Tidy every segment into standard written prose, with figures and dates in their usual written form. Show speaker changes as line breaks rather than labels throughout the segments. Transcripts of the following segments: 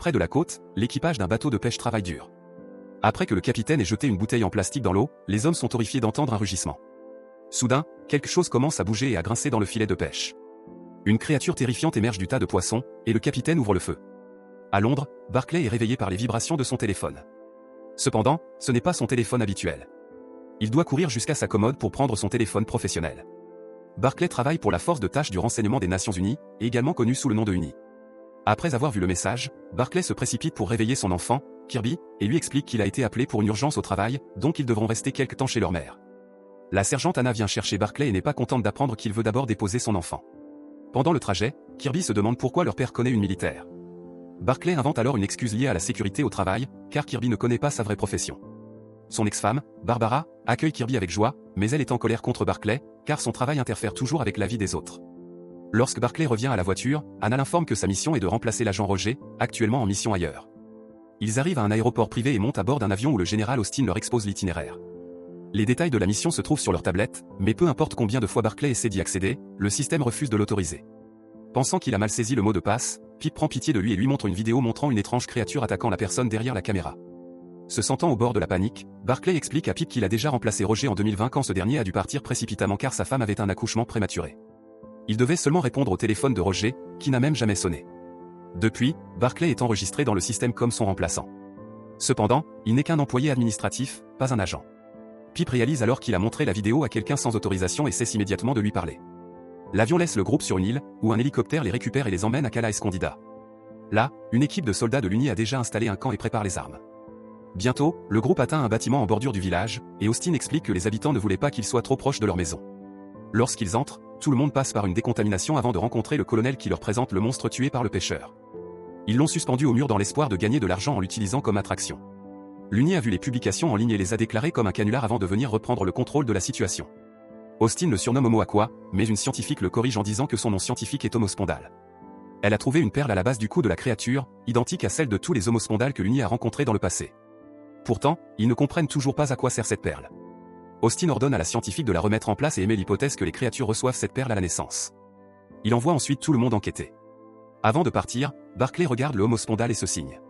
Près de la côte, l'équipage d'un bateau de pêche travaille dur. Après que le capitaine ait jeté une bouteille en plastique dans l'eau, les hommes sont horrifiés d'entendre un rugissement. Soudain, quelque chose commence à bouger et à grincer dans le filet de pêche. Une créature terrifiante émerge du tas de poissons, et le capitaine ouvre le feu. À Londres, Barclay est réveillé par les vibrations de son téléphone. Cependant, ce n'est pas son téléphone habituel. Il doit courir jusqu'à sa commode pour prendre son téléphone professionnel. Barclay travaille pour la force de tâche du renseignement des Nations Unies, également connue sous le nom de UNI. Après avoir vu le message, Barclay se précipite pour réveiller son enfant, Kirby, et lui explique qu'il a été appelé pour une urgence au travail, donc ils devront rester quelque temps chez leur mère. La sergente Anna vient chercher Barclay et n'est pas contente d'apprendre qu'il veut d'abord déposer son enfant. Pendant le trajet, Kirby se demande pourquoi leur père connaît une militaire. Barclay invente alors une excuse liée à la sécurité au travail, car Kirby ne connaît pas sa vraie profession. Son ex-femme, Barbara, accueille Kirby avec joie, mais elle est en colère contre Barclay, car son travail interfère toujours avec la vie des autres. Lorsque Barclay revient à la voiture, Anna l'informe que sa mission est de remplacer l'agent Roger, actuellement en mission ailleurs. Ils arrivent à un aéroport privé et montent à bord d'un avion où le général Austin leur expose l'itinéraire. Les détails de la mission se trouvent sur leur tablette, mais peu importe combien de fois Barclay essaie d'y accéder, le système refuse de l'autoriser. Pensant qu'il a mal saisi le mot de passe, Pip prend pitié de lui et lui montre une vidéo montrant une étrange créature attaquant la personne derrière la caméra. Se sentant au bord de la panique, Barclay explique à Pip qu'il a déjà remplacé Roger en 2020 quand ce dernier a dû partir précipitamment car sa femme avait un accouchement prématuré. Il devait seulement répondre au téléphone de Roger, qui n'a même jamais sonné. Depuis, Barclay est enregistré dans le système comme son remplaçant. Cependant, il n'est qu'un employé administratif, pas un agent. Pip réalise alors qu'il a montré la vidéo à quelqu'un sans autorisation et cesse immédiatement de lui parler. L'avion laisse le groupe sur une île, où un hélicoptère les récupère et les emmène à Cala Escondida. Là, une équipe de soldats de l'Uni a déjà installé un camp et prépare les armes. Bientôt, le groupe atteint un bâtiment en bordure du village, et Austin explique que les habitants ne voulaient pas qu'ils soient trop proches de leur maison. Lorsqu'ils entrent, tout le monde passe par une décontamination avant de rencontrer le colonel qui leur présente le monstre tué par le pêcheur. Ils l'ont suspendu au mur dans l'espoir de gagner de l'argent en l'utilisant comme attraction. L'Uni a vu les publications en ligne et les a déclarées comme un canular avant de venir reprendre le contrôle de la situation. Austin le surnomme Homo Aqua, mais une scientifique le corrige en disant que son nom scientifique est Homospondale. Elle a trouvé une perle à la base du cou de la créature, identique à celle de tous les Homospondales que l'Uni a rencontrés dans le passé. Pourtant, ils ne comprennent toujours pas à quoi sert cette perle. Austin ordonne à la scientifique de la remettre en place et émet l'hypothèse que les créatures reçoivent cette perle à la naissance. Il envoie ensuite tout le monde enquêter. Avant de partir, Barclay regarde le Homospondale et se signe.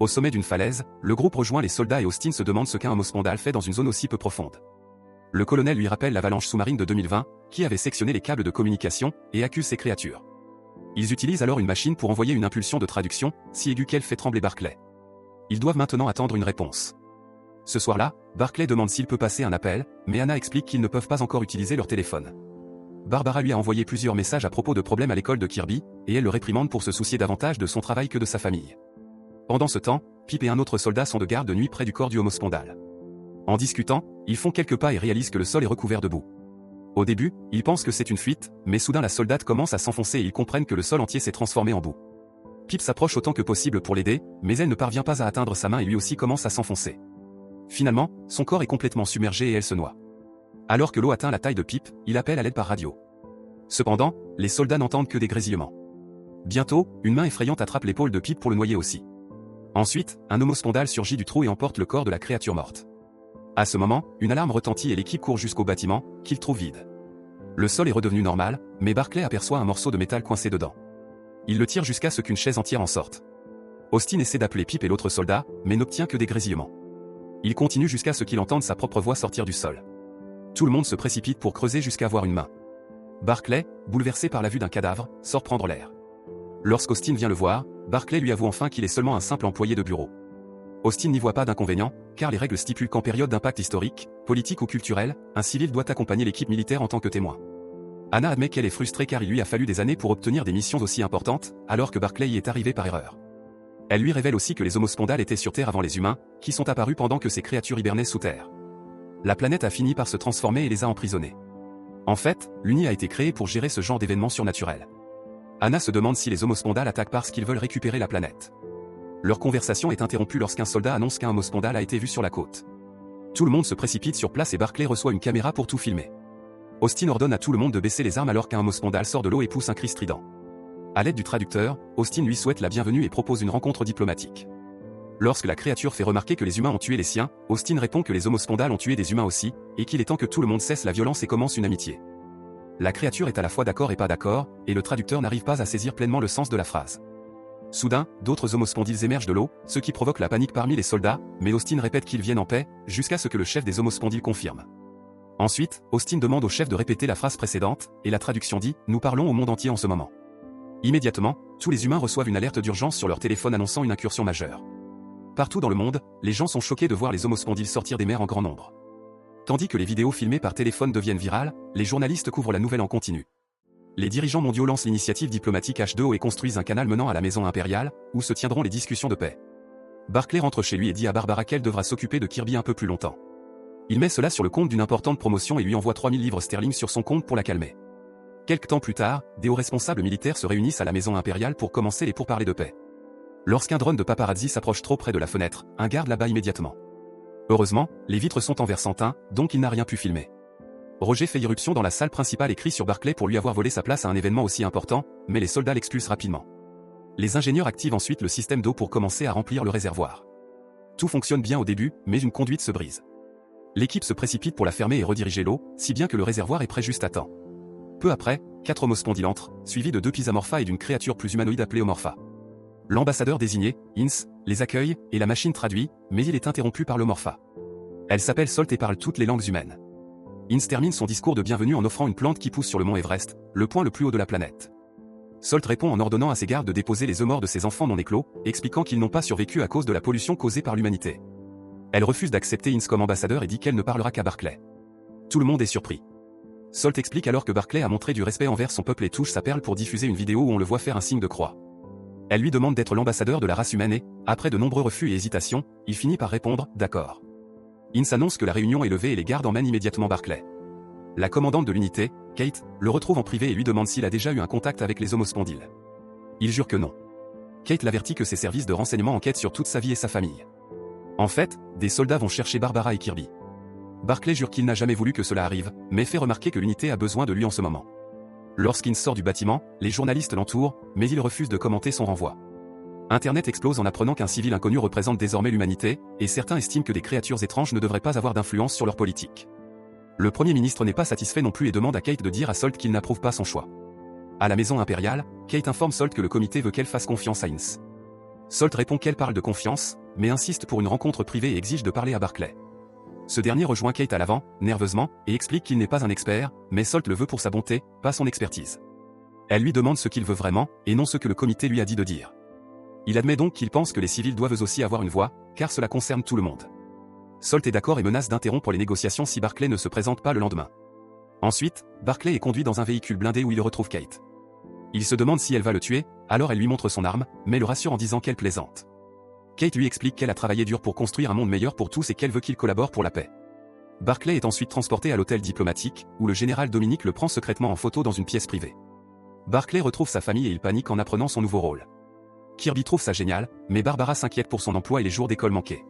Au sommet d'une falaise, le groupe rejoint les soldats et Austin se demande ce qu'un Homospondale fait dans une zone aussi peu profonde. Le colonel lui rappelle l'avalanche sous-marine de 2020, qui avait sectionné les câbles de communication, et accuse ces créatures. Ils utilisent alors une machine pour envoyer une impulsion de traduction, si aiguë qu'elle fait trembler Barclay. Ils doivent maintenant attendre une réponse. Ce soir-là, Barclay demande s'il peut passer un appel, mais Anna explique qu'ils ne peuvent pas encore utiliser leur téléphone. Barbara lui a envoyé plusieurs messages à propos de problèmes à l'école de Kirby, et elle le réprimande pour se soucier davantage de son travail que de sa famille. Pendant ce temps, Pip et un autre soldat sont de garde de nuit près du corps du Homospondale. En discutant, ils font quelques pas et réalisent que le sol est recouvert de boue. Au début, ils pensent que c'est une fuite, mais soudain la soldate commence à s'enfoncer et ils comprennent que le sol entier s'est transformé en boue. Pip s'approche autant que possible pour l'aider, mais elle ne parvient pas à atteindre sa main et lui aussi commence à s'enfoncer. Finalement, son corps est complètement submergé et elle se noie. Alors que l'eau atteint la taille de Pip, il appelle à l'aide par radio. Cependant, les soldats n'entendent que des grésillements. Bientôt, une main effrayante attrape l'épaule de Pip pour le noyer aussi. Ensuite, un Homospondale surgit du trou et emporte le corps de la créature morte. À ce moment, une alarme retentit et l'équipe court jusqu'au bâtiment, qu'il trouve vide. Le sol est redevenu normal, mais Barclay aperçoit un morceau de métal coincé dedans. Il le tire jusqu'à ce qu'une chaise entière en sorte. Austin essaie d'appeler Pip et l'autre soldat, mais n'obtient que des grésillements. Il continue jusqu'à ce qu'il entende sa propre voix sortir du sol. Tout le monde se précipite pour creuser jusqu'à voir une main. Barclay, bouleversé par la vue d'un cadavre, sort prendre l'air. Lorsqu'Austin vient le voir, Barclay lui avoue enfin qu'il est seulement un simple employé de bureau. Austin n'y voit pas d'inconvénient, car les règles stipulent qu'en période d'impact historique, politique ou culturel, un civil doit accompagner l'équipe militaire en tant que témoin. Anna admet qu'elle est frustrée car il lui a fallu des années pour obtenir des missions aussi importantes, alors que Barclay y est arrivé par erreur. Elle lui révèle aussi que les Homospondales étaient sur Terre avant les humains, qui sont apparus pendant que ces créatures hibernaient sous Terre. La planète a fini par se transformer et les a emprisonnés. En fait, l'Uni a été créée pour gérer ce genre d'événements surnaturels. Anna se demande si les Homospondales attaquent parce qu'ils veulent récupérer la planète. Leur conversation est interrompue lorsqu'un soldat annonce qu'un Homospondale a été vu sur la côte. Tout le monde se précipite sur place et Barclay reçoit une caméra pour tout filmer. Austin ordonne à tout le monde de baisser les armes alors qu'un Homospondale sort de l'eau et pousse un cri strident. À l'aide du traducteur, Austin lui souhaite la bienvenue et propose une rencontre diplomatique. Lorsque la créature fait remarquer que les humains ont tué les siens, Austin répond que les Homospondales ont tué des humains aussi, et qu'il est temps que tout le monde cesse la violence et commence une amitié. La créature est à la fois d'accord et pas d'accord, et le traducteur n'arrive pas à saisir pleinement le sens de la phrase. Soudain, d'autres homospondyles émergent de l'eau, ce qui provoque la panique parmi les soldats, mais Austin répète qu'ils viennent en paix, jusqu'à ce que le chef des homospondyles confirme. Ensuite, Austin demande au chef de répéter la phrase précédente, et la traduction dit « Nous parlons au monde entier en ce moment ». Immédiatement, tous les humains reçoivent une alerte d'urgence sur leur téléphone annonçant une incursion majeure. Partout dans le monde, les gens sont choqués de voir les homospondyles sortir des mers en grand nombre. Tandis que les vidéos filmées par téléphone deviennent virales, les journalistes couvrent la nouvelle en continu. Les dirigeants mondiaux lancent l'initiative diplomatique H2O et construisent un canal menant à la maison impériale, où se tiendront les discussions de paix. Barclay rentre chez lui et dit à Barbara qu'elle devra s'occuper de Kirby un peu plus longtemps. Il met cela sur le compte d'une importante promotion et lui envoie 3000 livres sterling sur son compte pour la calmer. Quelque temps plus tard, des hauts responsables militaires se réunissent à la maison impériale pour commencer les pourparlers de paix. Lorsqu'un drone de paparazzi s'approche trop près de la fenêtre, un garde l'abat immédiatement. Heureusement, les vitres sont en verre sans teint, donc il n'a rien pu filmer. Roger fait irruption dans la salle principale et crie sur Barclay pour lui avoir volé sa place à un événement aussi important, mais les soldats l'expulsent rapidement. Les ingénieurs activent ensuite le système d'eau pour commencer à remplir le réservoir. Tout fonctionne bien au début, mais une conduite se brise. L'équipe se précipite pour la fermer et rediriger l'eau, si bien que le réservoir est prêt juste à temps. Peu après, 4 homospondyles entrent, suivis de 2 Pisamorpha et d'une créature plus humanoïde appelée Homorpha. L'ambassadeur désigné, Ince, les accueille, et la machine traduit, mais il est interrompu par l'Homorpha. Elle s'appelle Salt et parle toutes les langues humaines. Ince termine son discours de bienvenue en offrant une plante qui pousse sur le mont Everest, le point le plus haut de la planète. Salt répond en ordonnant à ses gardes de déposer les œufs morts de ses enfants non éclos, expliquant qu'ils n'ont pas survécu à cause de la pollution causée par l'humanité. Elle refuse d'accepter Ince comme ambassadeur et dit qu'elle ne parlera qu'à Barclay. Tout le monde est surpris. Salt explique alors que Barclay a montré du respect envers son peuple et touche sa perle pour diffuser une vidéo où on le voit faire un signe de croix. Elle lui demande d'être l'ambassadeur de la race humaine et, après de nombreux refus et hésitations, il finit par répondre « d'accord ». Ince annonce que la réunion est levée et les gardes emmènent immédiatement Barclay. La commandante de l'unité, Kate, le retrouve en privé et lui demande s'il a déjà eu un contact avec les homospondyles. Il jure que non. Kate l'avertit que ses services de renseignement enquêtent sur toute sa vie et sa famille. En fait, des soldats vont chercher Barbara et Kirby. Barclay jure qu'il n'a jamais voulu que cela arrive, mais fait remarquer que l'unité a besoin de lui en ce moment. Lorsqu'Ince sort du bâtiment, les journalistes l'entourent, mais il refuse de commenter son renvoi. Internet explose en apprenant qu'un civil inconnu représente désormais l'humanité, et certains estiment que des créatures étranges ne devraient pas avoir d'influence sur leur politique. Le Premier ministre n'est pas satisfait non plus et demande à Kate de dire à Salt qu'il n'approuve pas son choix. À la maison impériale, Kate informe Salt que le comité veut qu'elle fasse confiance à Ince. Salt répond qu'elle parle de confiance, mais insiste pour une rencontre privée et exige de parler à Barclay. Ce dernier rejoint Kate à l'avant, nerveusement, et explique qu'il n'est pas un expert, mais Salt le veut pour sa bonté, pas son expertise. Elle lui demande ce qu'il veut vraiment, et non ce que le comité lui a dit de dire. Il admet donc qu'il pense que les civils doivent eux aussi avoir une voix, car cela concerne tout le monde. Salt est d'accord et menace d'interrompre les négociations si Barclay ne se présente pas le lendemain. Ensuite, Barclay est conduit dans un véhicule blindé où il retrouve Kate. Il se demande si elle va le tuer, alors elle lui montre son arme, mais le rassure en disant qu'elle plaisante. Kate lui explique qu'elle a travaillé dur pour construire un monde meilleur pour tous et qu'elle veut qu'il collabore pour la paix. Barclay est ensuite transporté à l'hôtel diplomatique, où le général Dominique le prend secrètement en photo dans une pièce privée. Barclay retrouve sa famille et il panique en apprenant son nouveau rôle. Kirby trouve ça génial, mais Barbara s'inquiète pour son emploi et les jours d'école manqués.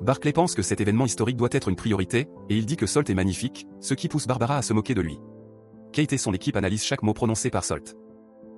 Barclay pense que cet événement historique doit être une priorité, et il dit que Salt est magnifique, ce qui pousse Barbara à se moquer de lui. Kate et son équipe analysent chaque mot prononcé par Salt.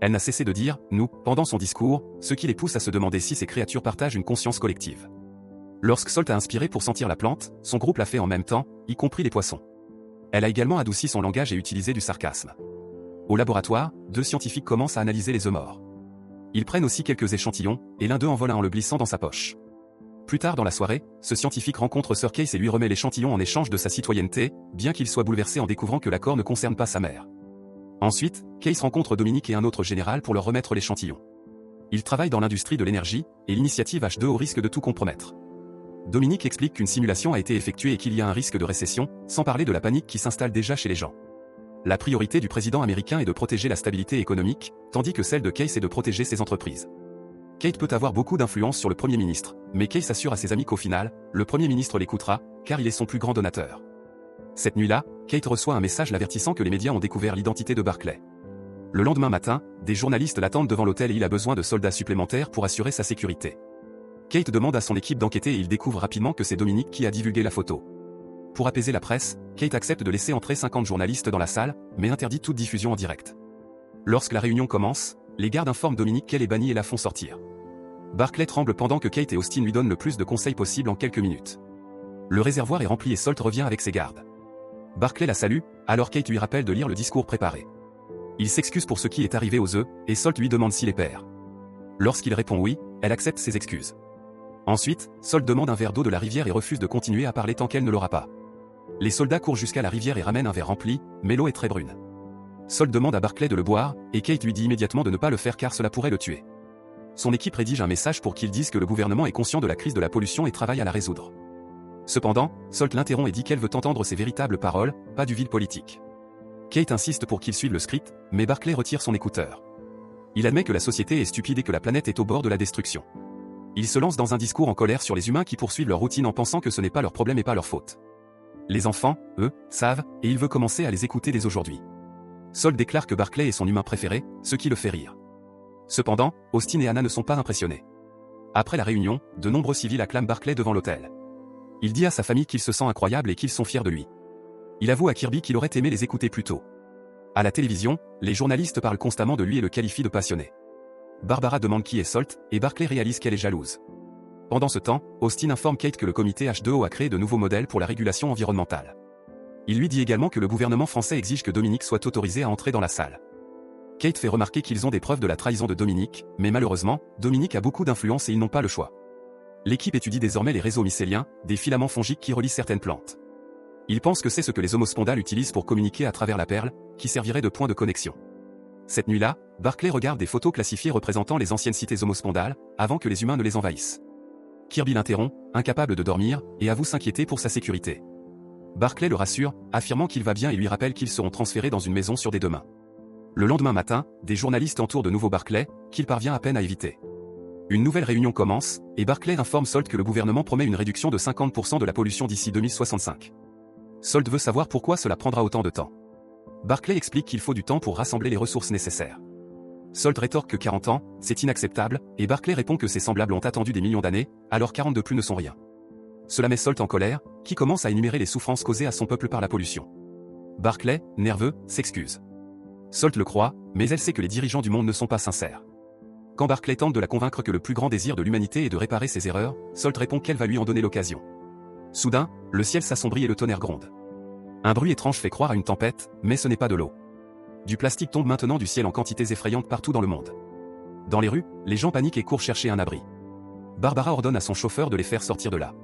Elle n'a cessé de dire « nous » pendant son discours, ce qui les pousse à se demander si ces créatures partagent une conscience collective. Lorsque Salt a inspiré pour sentir la plante, son groupe l'a fait en même temps, y compris les poissons. Elle a également adouci son langage et utilisé du sarcasme. Au laboratoire, 2 scientifiques commencent à analyser les œufs morts. Ils prennent aussi quelques échantillons, et l'un d'eux en vole un en le glissant dans sa poche. Plus tard dans la soirée, ce scientifique rencontre Sir Case et lui remet l'échantillon en échange de sa citoyenneté, bien qu'il soit bouleversé en découvrant que l'accord ne concerne pas sa mère. Ensuite, Case rencontre Dominique et un autre général pour leur remettre l'échantillon. Ils travaillent dans l'industrie de l'énergie, et l'initiative H2O risque de tout compromettre. Dominique explique qu'une simulation a été effectuée et qu'il y a un risque de récession, sans parler de la panique qui s'installe déjà chez les gens. La priorité du président américain est de protéger la stabilité économique, tandis que celle de Case est de protéger ses entreprises. Kate peut avoir beaucoup d'influence sur le Premier ministre, mais Case assure à ses amis qu'au final, le Premier ministre l'écoutera, car il est son plus grand donateur. Cette nuit-là, Kate reçoit un message l'avertissant que les médias ont découvert l'identité de Barclay. Le lendemain matin, des journalistes l'attendent devant l'hôtel et il a besoin de soldats supplémentaires pour assurer sa sécurité. Kate demande à son équipe d'enquêter et il découvre rapidement que c'est Dominique qui a divulgué la photo. Pour apaiser la presse, Kate accepte de laisser entrer 50 journalistes dans la salle, mais interdit toute diffusion en direct. Lorsque la réunion commence, les gardes informent Dominique qu'elle est bannie et la font sortir. Barclay tremble pendant que Kate et Austin lui donnent le plus de conseils possible en quelques minutes. Le réservoir est rempli et Salt revient avec ses gardes. Barclay la salue, alors Kate lui rappelle de lire le discours préparé. Il s'excuse pour ce qui est arrivé aux œufs, et Salt lui demande s'il est père. Lorsqu'il répond oui, elle accepte ses excuses. Ensuite, Salt demande un verre d'eau de la rivière et refuse de continuer à parler tant qu'elle ne l'aura pas. Les soldats courent jusqu'à la rivière et ramènent un verre rempli, mais l'eau est très brune. Salt demande à Barclay de le boire, et Kate lui dit immédiatement de ne pas le faire car cela pourrait le tuer. Son équipe rédige un message pour qu'il dise que le gouvernement est conscient de la crise de la pollution et travaille à la résoudre. Cependant, Salt l'interrompt et dit qu'elle veut entendre ses véritables paroles, pas du vil politique. Kate insiste pour qu'il suive le script, mais Barclay retire son écouteur. Il admet que la société est stupide et que la planète est au bord de la destruction. Il se lance dans un discours en colère sur les humains qui poursuivent leur routine en pensant que ce n'est pas leur problème et pas leur faute. Les enfants, eux, savent, et il veut commencer à les écouter dès aujourd'hui. Salt déclare que Barclay est son humain préféré, ce qui le fait rire. Cependant, Austin et Anna ne sont pas impressionnés. Après la réunion, de nombreux civils acclament Barclay devant l'hôtel. Il dit à sa famille qu'il se sent incroyable et qu'ils sont fiers de lui. Il avoue à Kirby qu'il aurait aimé les écouter plus tôt. À la télévision, les journalistes parlent constamment de lui et le qualifient de passionné. Barbara demande qui est Salt, et Barclay réalise qu'elle est jalouse. Pendant ce temps, Austin informe Kate que le comité H2O a créé de nouveaux modèles pour la régulation environnementale. Il lui dit également que le gouvernement français exige que Dominique soit autorisé à entrer dans la salle. Kate fait remarquer qu'ils ont des preuves de la trahison de Dominique, mais malheureusement, Dominique a beaucoup d'influence et ils n'ont pas le choix. L'équipe étudie désormais les réseaux mycéliens, des filaments fongiques qui relient certaines plantes. Ils pensent que c'est ce que les homospondales utilisent pour communiquer à travers la perle, qui servirait de point de connexion. Cette nuit-là, Barclay regarde des photos classifiées représentant les anciennes cités homospondales, avant que les humains ne les envahissent. Kirby l'interrompt, incapable de dormir, et avoue s'inquiéter pour sa sécurité. Barclay le rassure, affirmant qu'il va bien et lui rappelle qu'ils seront transférés dans une maison sur des demain. Le lendemain matin, des journalistes entourent de nouveau Barclay, qu'il parvient à peine à éviter. Une nouvelle réunion commence, et Barclay informe Salt que le gouvernement promet une réduction de 50% de la pollution d'ici 2065. Salt veut savoir pourquoi cela prendra autant de temps. Barclay explique qu'il faut du temps pour rassembler les ressources nécessaires. Salt rétorque que 40 ans, c'est inacceptable, et Barclay répond que ses semblables ont attendu des millions d'années, alors 40 de plus ne sont rien. Cela met Salt en colère, qui commence à énumérer les souffrances causées à son peuple par la pollution. Barclay, nerveux, s'excuse. Salt le croit, mais elle sait que les dirigeants du monde ne sont pas sincères. Quand Barclay tente de la convaincre que le plus grand désir de l'humanité est de réparer ses erreurs, Salt répond qu'elle va lui en donner l'occasion. Soudain, le ciel s'assombrit et le tonnerre gronde. Un bruit étrange fait croire à une tempête, mais ce n'est pas de l'eau. Du plastique tombe maintenant du ciel en quantités effrayantes partout dans le monde. Dans les rues, les gens paniquent et courent chercher un abri. Barbara ordonne à son chauffeur de les faire sortir de là.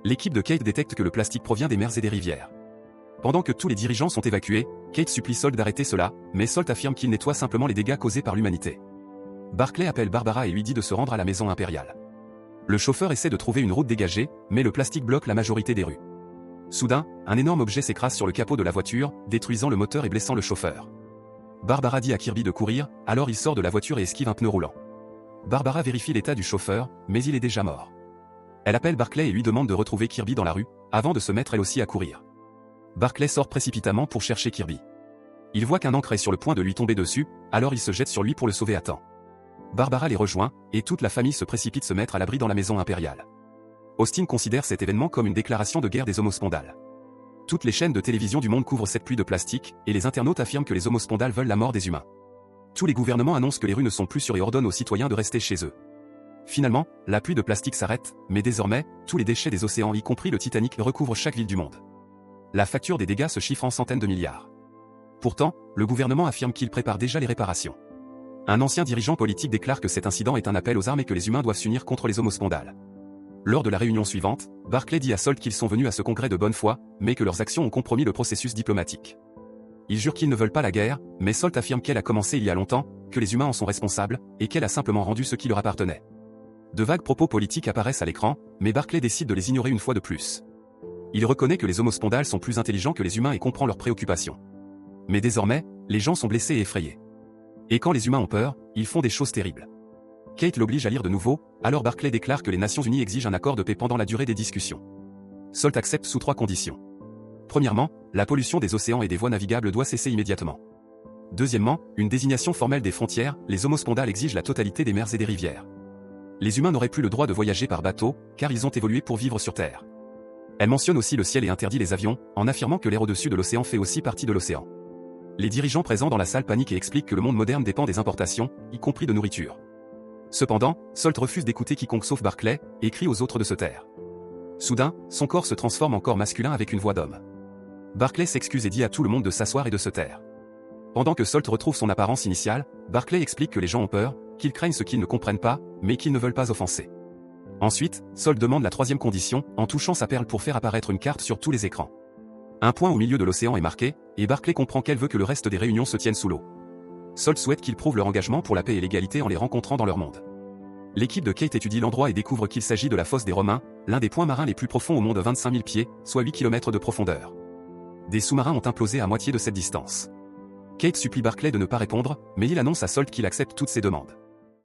L'équipe de Kate détecte que le plastique provient des mers et des rivières. Pendant que tous les dirigeants sont évacués, Kate supplie Salt d'arrêter cela, mais Salt affirme qu'il nettoie simplement les dégâts causés par l'humanité. Barclay appelle Barbara et lui dit de se rendre à la maison impériale. Le chauffeur essaie de trouver une route dégagée, mais le plastique bloque la majorité des rues. Soudain, un énorme objet s'écrase sur le capot de la voiture, détruisant le moteur et blessant le chauffeur. Barbara dit à Kirby de courir, alors il sort de la voiture et esquive un pneu roulant. Barbara vérifie l'état du chauffeur, mais il est déjà mort. Elle appelle Barclay et lui demande de retrouver Kirby dans la rue, avant de se mettre elle aussi à courir. Barclay sort précipitamment pour chercher Kirby. Il voit qu'un ancre est sur le point de lui tomber dessus, alors il se jette sur lui pour le sauver à temps. Barbara les rejoint, et toute la famille se précipite se mettre à l'abri dans la maison impériale. Austin considère cet événement comme une déclaration de guerre des homospondales. Toutes les chaînes de télévision du monde couvrent cette pluie de plastique, et les internautes affirment que les homospondales veulent la mort des humains. Tous les gouvernements annoncent que les rues ne sont plus sûres et ordonnent aux citoyens de rester chez eux. Finalement, la pluie de plastique s'arrête, mais désormais, tous les déchets des océans y compris le Titanic recouvrent chaque ville du monde. La facture des dégâts se chiffre en centaines de milliards. Pourtant, le gouvernement affirme qu'il prépare déjà les réparations. Un ancien dirigeant politique déclare que cet incident est un appel aux armes et que les humains doivent s'unir contre les homospondales. Lors de la réunion suivante, Barclay dit à Salt qu'ils sont venus à ce congrès de bonne foi, mais que leurs actions ont compromis le processus diplomatique. Ils jurent qu'ils ne veulent pas la guerre, mais Salt affirme qu'elle a commencé il y a longtemps, que les humains en sont responsables, et qu'elle a simplement rendu ce qui leur appartenait. De vagues propos politiques apparaissent à l'écran, mais Barclay décide de les ignorer une fois de plus. Il reconnaît que les homospondales sont plus intelligents que les humains et comprend leurs préoccupations. Mais désormais, les gens sont blessés et effrayés. Et quand les humains ont peur, ils font des choses terribles. Kate l'oblige à lire de nouveau, alors Barclay déclare que les Nations Unies exigent un accord de paix pendant la durée des discussions. Salt accepte sous 3 conditions. Premièrement, la pollution des océans et des voies navigables doit cesser immédiatement. Deuxièmement, une désignation formelle des frontières, les homospondales exigent la totalité des mers et des rivières. Les humains n'auraient plus le droit de voyager par bateau, car ils ont évolué pour vivre sur Terre. Elle mentionne aussi le ciel et interdit les avions, en affirmant que l'air au-dessus de l'océan fait aussi partie de l'océan. Les dirigeants présents dans la salle paniquent et expliquent que le monde moderne dépend des importations, y compris de nourriture. Cependant, Salt refuse d'écouter quiconque sauf Barclay, et crie aux autres de se taire. Soudain, son corps se transforme en corps masculin avec une voix d'homme. Barclay s'excuse et dit à tout le monde de s'asseoir et de se taire. Pendant que Salt retrouve son apparence initiale, Barclay explique que les gens ont peur, qu'ils craignent ce qu'ils ne comprennent pas, mais qu'ils ne veulent pas offenser. Ensuite, Sol demande la troisième condition, en touchant sa perle pour faire apparaître une carte sur tous les écrans. Un point au milieu de l'océan est marqué, et Barclay comprend qu'elle veut que le reste des réunions se tiennent sous l'eau. Sol souhaite qu'ils prouvent leur engagement pour la paix et l'égalité en les rencontrant dans leur monde. L'équipe de Kate étudie l'endroit et découvre qu'il s'agit de la fosse des Romains, l'un des points marins les plus profonds au monde de 25 000 pieds, soit 8 km de profondeur. Des sous-marins ont implosé à moitié de cette distance. Kate supplie Barclay de ne pas répondre, mais il annonce à Sol qu'il accepte toutes ses demandes.